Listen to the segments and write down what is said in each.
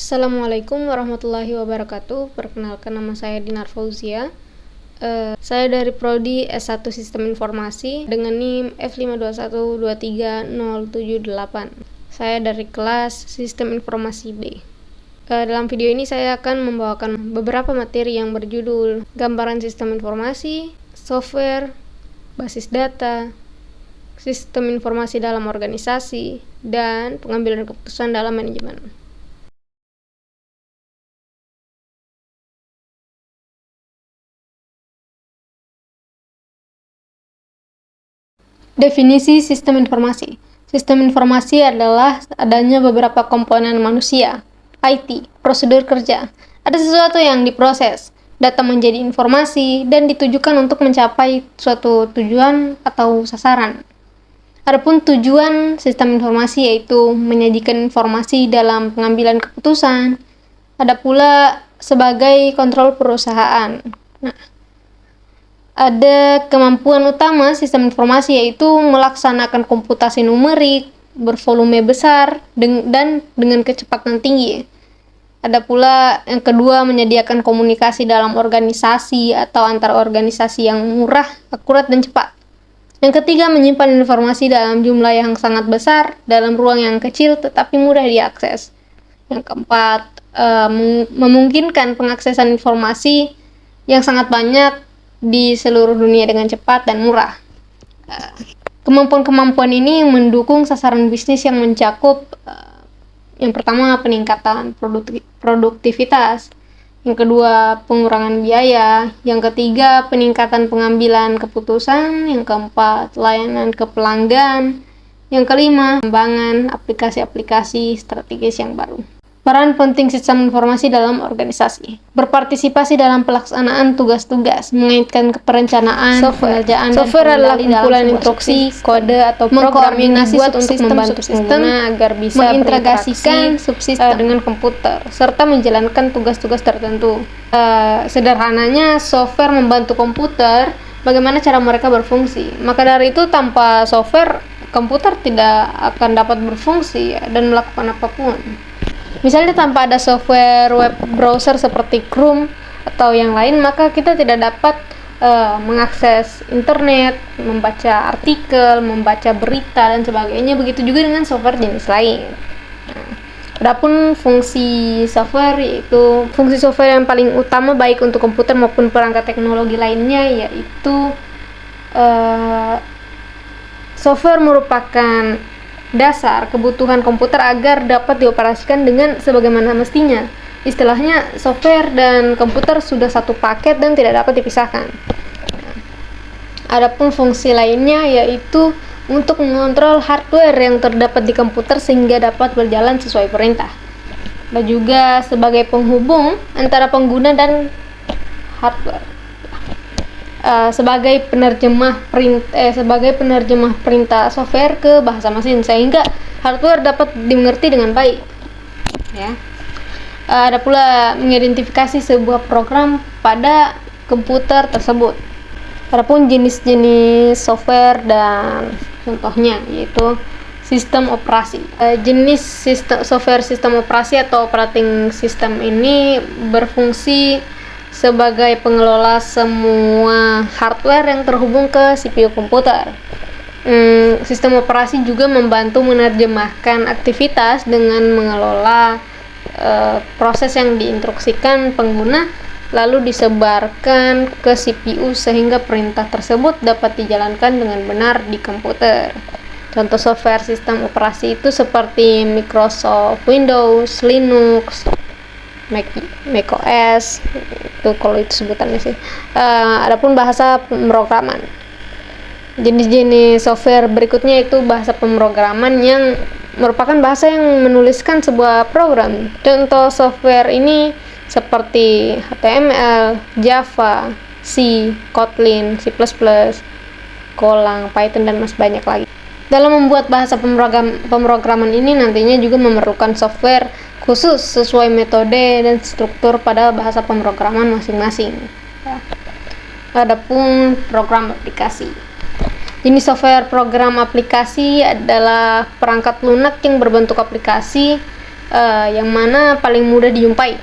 Assalamualaikum warahmatullahi wabarakatuh. Perkenalkan, nama saya Dinar Fauzia. Saya dari Prodi S1 Sistem Informasi dengan NIM F521230078. Saya dari kelas Sistem Informasi B. Dalam video ini saya akan membawakan beberapa materi yang berjudul Gambaran Sistem Informasi, Software, Basis Data, Sistem Informasi dalam Organisasi, dan Pengambilan Keputusan dalam Manajemen. Definisi sistem informasi. Sistem informasi adalah adanya beberapa komponen manusia, IT, prosedur kerja. Ada sesuatu yang diproses, data menjadi informasi, dan ditujukan untuk mencapai suatu tujuan atau sasaran. Adapun tujuan sistem informasi yaitu menyajikan informasi dalam pengambilan keputusan. Ada pula sebagai kontrol perusahaan. Ada kemampuan utama sistem informasi yaitu melaksanakan komputasi numerik bervolume besar dan dengan kecepatan tinggi. Ada pula yang kedua, menyediakan komunikasi dalam organisasi atau antar organisasi yang murah, akurat, dan cepat. Yang ketiga, menyimpan informasi dalam jumlah yang sangat besar dalam ruang yang kecil tetapi mudah diakses. Yang keempat, memungkinkan pengaksesan informasi yang sangat banyak di seluruh dunia dengan cepat dan murah. Kemampuan-kemampuan ini mendukung sasaran bisnis yang mencakup yang pertama, peningkatan produktivitas, yang kedua, pengurangan biaya, yang ketiga, peningkatan pengambilan keputusan, yang keempat, layanan ke pelanggan, yang kelima, pengembangan aplikasi-aplikasi strategis yang baru. Peran penting sistem informasi dalam organisasi. Berpartisipasi dalam pelaksanaan tugas-tugas, mengaitkan ke perencanaan, pengerjaan, software adalah kumpulan instruksi, kode, atau program yang dibuat untuk membantu pengguna agar bisa mengintegrasikan subsistem dengan komputer, serta menjalankan tugas-tugas tertentu. Sederhananya, software membantu komputer bagaimana cara mereka berfungsi. Maka dari itu, tanpa software, komputer tidak akan dapat berfungsi dan melakukan apapun. Misalnya tanpa ada software web browser seperti Chrome atau yang lain, maka kita tidak dapat mengakses internet, membaca artikel, membaca berita, dan sebagainya. Begitu juga dengan software jenis lain. Adapun fungsi software, yaitu fungsi software yang paling utama baik untuk komputer maupun perangkat teknologi lainnya, yaitu software merupakan dasar kebutuhan komputer agar dapat dioperasikan dengan sebagaimana mestinya. Istilahnya, software dan komputer sudah satu paket dan tidak dapat dipisahkan. Adapun fungsi lainnya yaitu untuk mengontrol hardware yang terdapat di komputer sehingga dapat berjalan sesuai perintah. Dan juga sebagai penghubung antara pengguna dan hardware. Sebagai penerjemah perintah software ke bahasa mesin sehingga hardware dapat dimengerti dengan baik. Ada pula mengidentifikasi sebuah program pada komputer tersebut. Adapun jenis-jenis software dan contohnya yaitu sistem operasi. Jenis software sistem operasi atau operating system ini berfungsi sebagai pengelola semua hardware yang terhubung ke CPU komputer. Sistem operasi juga membantu menerjemahkan aktivitas dengan mengelola proses yang diinstruksikan pengguna lalu disebarkan ke CPU sehingga perintah tersebut dapat dijalankan dengan benar di komputer. Contoh software sistem operasi itu seperti Microsoft Windows, Linux, macOS, itu kalau itu sebutannya sih. Adapun bahasa pemrograman. Jenis-jenis software berikutnya itu bahasa pemrograman yang merupakan bahasa yang menuliskan sebuah program. Contoh software ini seperti HTML, Java, C, Kotlin, C++, Golang, Python, dan masih banyak lagi. Dalam membuat bahasa pemrograman ini nantinya juga memerlukan software khusus sesuai metode dan struktur pada bahasa pemrograman masing-masing. Adapun program aplikasi. Jenis software program aplikasi adalah perangkat lunak yang berbentuk aplikasi yang mana paling mudah dijumpai.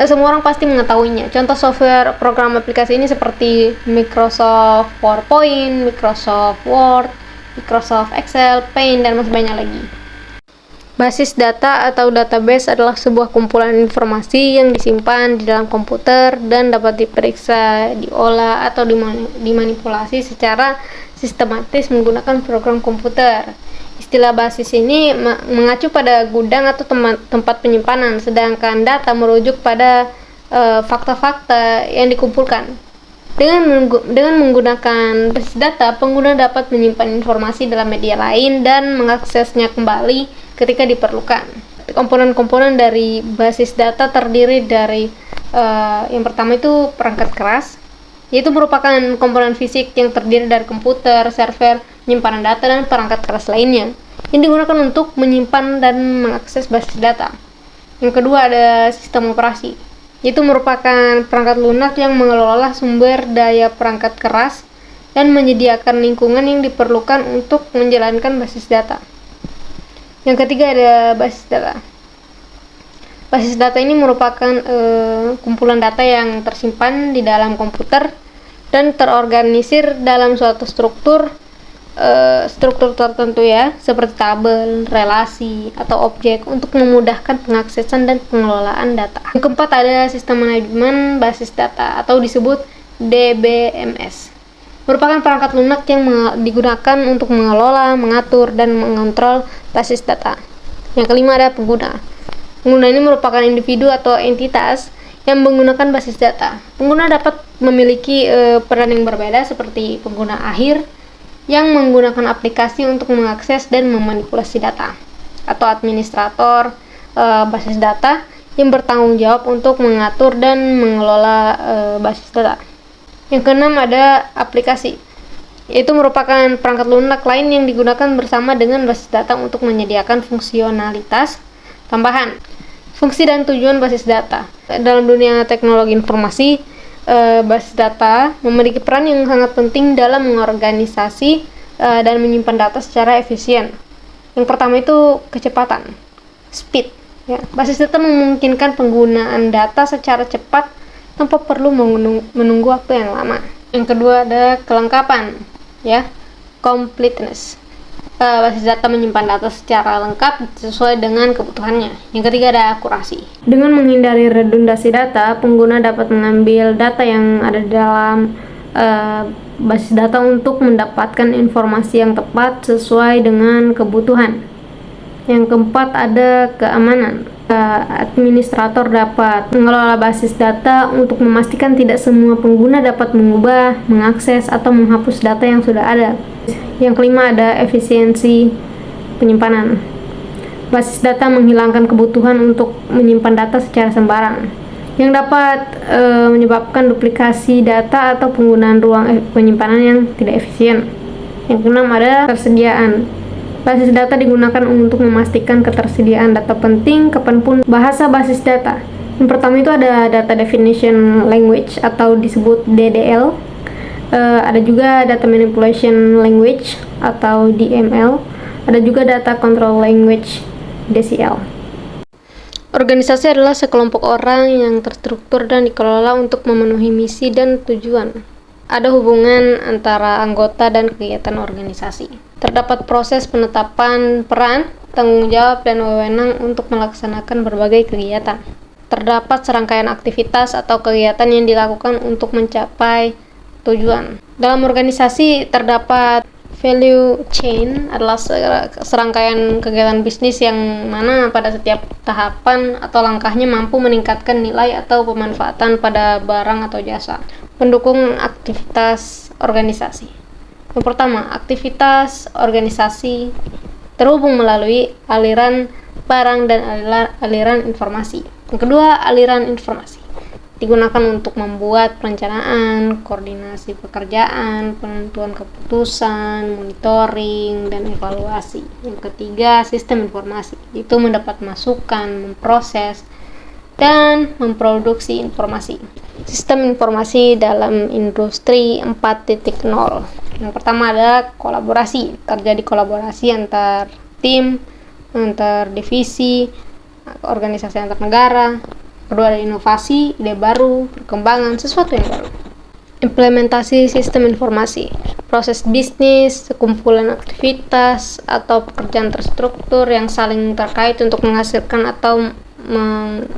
Semua orang pasti mengetahuinya. Contoh software program aplikasi ini seperti Microsoft PowerPoint, Microsoft Word, Microsoft Excel, Paint, dan masih banyak lagi. Basis data atau database adalah sebuah kumpulan informasi yang disimpan di dalam komputer dan dapat diperiksa, diolah, atau dimanipulasi secara sistematis menggunakan program komputer. Istilah basis ini mengacu pada gudang atau tempat penyimpanan, sedangkan data merujuk pada fakta-fakta yang dikumpulkan. Dengan menggunakan basis data, pengguna dapat menyimpan informasi dalam media lain dan mengaksesnya kembali ketika diperlukan. Komponen-komponen dari basis data terdiri dari yang pertama itu perangkat keras, yaitu merupakan komponen fisik yang terdiri dari komputer, server, penyimpanan data, dan perangkat keras lainnya yang digunakan untuk menyimpan dan mengakses basis data. Yang kedua ada sistem operasi, yaitu merupakan perangkat lunak yang mengelola sumber daya perangkat keras dan menyediakan lingkungan yang diperlukan untuk menjalankan basis data. Yang ketiga ada basis data. Basis data ini merupakan kumpulan data yang tersimpan di dalam komputer dan terorganisir dalam suatu struktur tertentu ya, seperti tabel, relasi, atau objek untuk memudahkan pengaksesan dan pengelolaan data. Yang keempat ada sistem manajemen basis data atau disebut DBMS. Merupakan perangkat lunak yang digunakan untuk mengelola, mengatur, dan mengontrol basis data. Yang kelima ada pengguna. Pengguna ini merupakan individu atau entitas yang menggunakan basis data. Pengguna dapat memiliki peran yang berbeda, seperti pengguna akhir yang menggunakan aplikasi untuk mengakses dan memanipulasi data, atau administrator basis data yang bertanggung jawab untuk mengatur dan mengelola basis data. Yang keenam ada aplikasi, yaitu merupakan perangkat lunak lain yang digunakan bersama dengan basis data untuk menyediakan fungsionalitas tambahan. Fungsi dan tujuan basis data. Dalam dunia teknologi informasi, basis data memiliki peran yang sangat penting dalam mengorganisasi dan menyimpan data secara efisien. Yang pertama itu kecepatan, speed. Ya. Basis data memungkinkan penggunaan data secara cepat tanpa perlu menunggu waktu yang lama. Yang kedua ada kelengkapan, ya, completeness. Basis data menyimpan data secara lengkap sesuai dengan kebutuhannya. Yang ketiga ada akurasi. Dengan menghindari redundasi data, pengguna dapat mengambil data yang ada di dalam basis data untuk mendapatkan informasi yang tepat sesuai dengan kebutuhan. Yang keempat ada keamanan. Administrator dapat mengelola basis data untuk memastikan tidak semua pengguna dapat mengubah, mengakses, atau menghapus data yang sudah ada. Yang kelima ada efisiensi penyimpanan. Basis data menghilangkan kebutuhan untuk menyimpan data secara sembarang, yang dapat menyebabkan duplikasi data atau penggunaan ruang penyimpanan yang tidak efisien. Yang keenam ada ketersediaan. Basis data digunakan untuk memastikan ketersediaan data penting kapanpun. Bahasa basis data. Yang pertama itu ada Data Definition Language atau disebut DDL. Ada juga Data Manipulation Language atau DML. Ada juga Data Control Language DCL. Organisasi adalah sekelompok orang yang terstruktur dan dikelola untuk memenuhi misi dan tujuan. Ada hubungan antara anggota dan kegiatan organisasi. Terdapat proses penetapan peran, tanggung jawab, dan wewenang untuk melaksanakan berbagai kegiatan. Terdapat serangkaian aktivitas atau kegiatan yang dilakukan untuk mencapai tujuan. Dalam organisasi terdapat value chain, adalah serangkaian kegiatan bisnis yang mana pada setiap tahapan atau langkahnya mampu meningkatkan nilai atau pemanfaatan pada barang atau jasa. Pendukung aktivitas organisasi. Yang pertama, aktivitas organisasi terhubung melalui aliran barang dan aliran informasi. Yang kedua, aliran informasi digunakan untuk membuat perencanaan, koordinasi pekerjaan, penentuan keputusan, monitoring, dan evaluasi. Yang ketiga, sistem informasi, itu mendapat masukan, memproses, dan memproduksi informasi. Sistem informasi dalam industri 4.0. Yang pertama ada kolaborasi. Terjadi kolaborasi antar tim, antar divisi, organisasi antar negara. Kedua, ada inovasi, ide baru, perkembangan, sesuatu yang baru. Implementasi sistem informasi, proses bisnis, sekumpulan aktivitas, atau pekerjaan terstruktur yang saling terkait untuk menghasilkan atau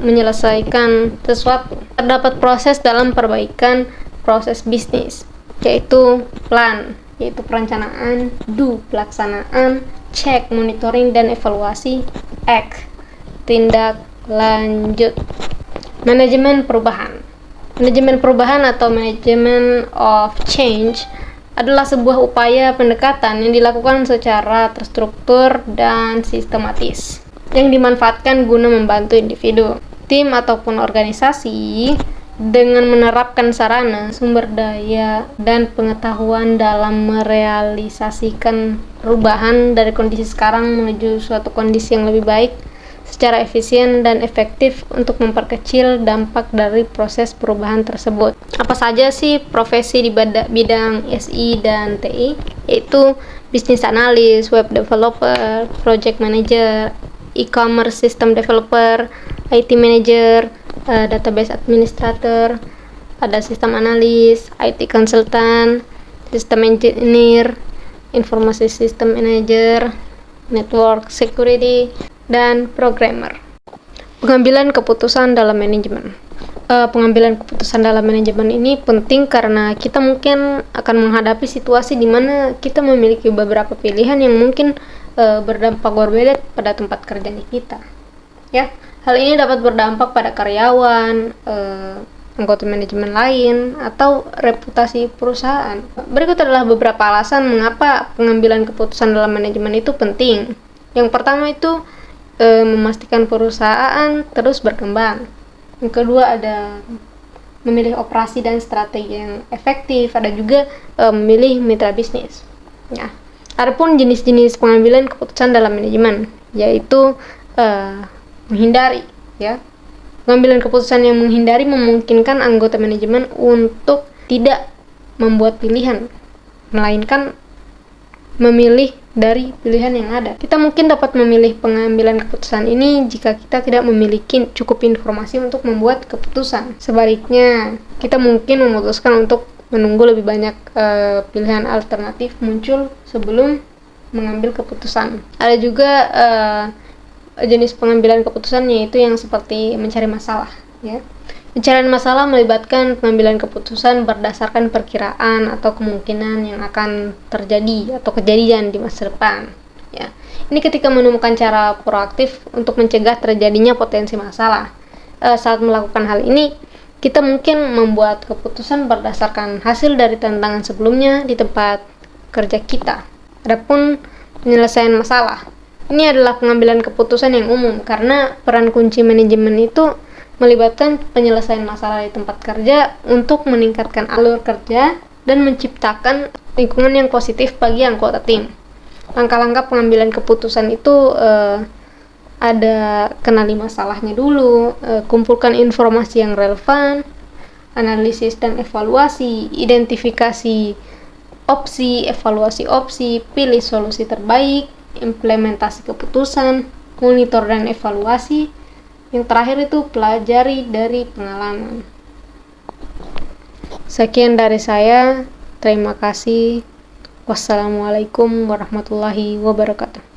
menyelesaikan sesuatu. Terdapat proses dalam perbaikan proses bisnis, yaitu plan, yaitu perencanaan, do, pelaksanaan, check, monitoring dan evaluasi, act, tindak lanjut. Manajemen perubahan. Manajemen perubahan atau manajemen of change adalah sebuah upaya pendekatan yang dilakukan secara terstruktur dan sistematis, yang dimanfaatkan guna membantu individu, tim ataupun organisasi dengan menerapkan sarana, sumber daya, dan pengetahuan dalam merealisasikan perubahan dari kondisi sekarang menuju suatu kondisi yang lebih baik secara efisien dan efektif untuk memperkecil dampak dari proses perubahan tersebut. Apa saja sih profesi di bidang SI dan TI? Yaitu business analyst, web developer, project manager, e-commerce system developer, IT manager, database administrator, ada sistem analis, IT consultant, system engineer, informasi system manager, network security, dan programmer. Pengambilan keputusan dalam manajemen. Pengambilan keputusan dalam manajemen ini penting karena kita mungkin akan menghadapi situasi di mana kita memiliki beberapa pilihan yang mungkin berdampak berbeda pada tempat kerjanya kita. Ya, hal ini dapat berdampak pada karyawan, anggota manajemen lain, atau reputasi perusahaan. Berikut adalah beberapa alasan mengapa pengambilan keputusan dalam manajemen itu penting. Yang pertama itu memastikan perusahaan terus berkembang. Yang kedua ada memilih operasi dan strategi yang efektif. Ada juga memilih mitra bisnis. Ya. Adapun jenis-jenis pengambilan keputusan dalam manajemen, yaitu menghindari. Ya. Pengambilan keputusan yang menghindari memungkinkan anggota manajemen untuk tidak membuat pilihan, melainkan memilih dari pilihan yang ada. Kita mungkin dapat memilih pengambilan keputusan ini jika kita tidak memiliki cukup informasi untuk membuat keputusan. Sebaliknya, kita mungkin memutuskan untuk menunggu lebih banyak pilihan alternatif muncul sebelum mengambil keputusan. Ada juga jenis pengambilan keputusan yaitu yang seperti mencari masalah. Ya. Pencarian masalah melibatkan pengambilan keputusan berdasarkan perkiraan atau kemungkinan yang akan terjadi atau kejadian di masa depan. Ya. Ini ketika menemukan cara proaktif untuk mencegah terjadinya potensi masalah. Saat melakukan hal ini, kita mungkin membuat keputusan berdasarkan hasil dari tantangan sebelumnya di tempat kerja kita. Adapun penyelesaian masalah, ini adalah pengambilan keputusan yang umum karena peran kunci manajemen itu melibatkan penyelesaian masalah di tempat kerja untuk meningkatkan alur kerja dan menciptakan lingkungan yang positif bagi anggota tim. Langkah-langkah pengambilan keputusan itu ada kenali masalahnya dulu, kumpulkan informasi yang relevan, analisis dan evaluasi, identifikasi opsi, evaluasi opsi, pilih solusi terbaik, implementasi keputusan, monitor dan evaluasi. Yang terakhir itu pelajari dari pengalaman. Sekian dari saya. Terima kasih. Wassalamualaikum warahmatullahi wabarakatuh.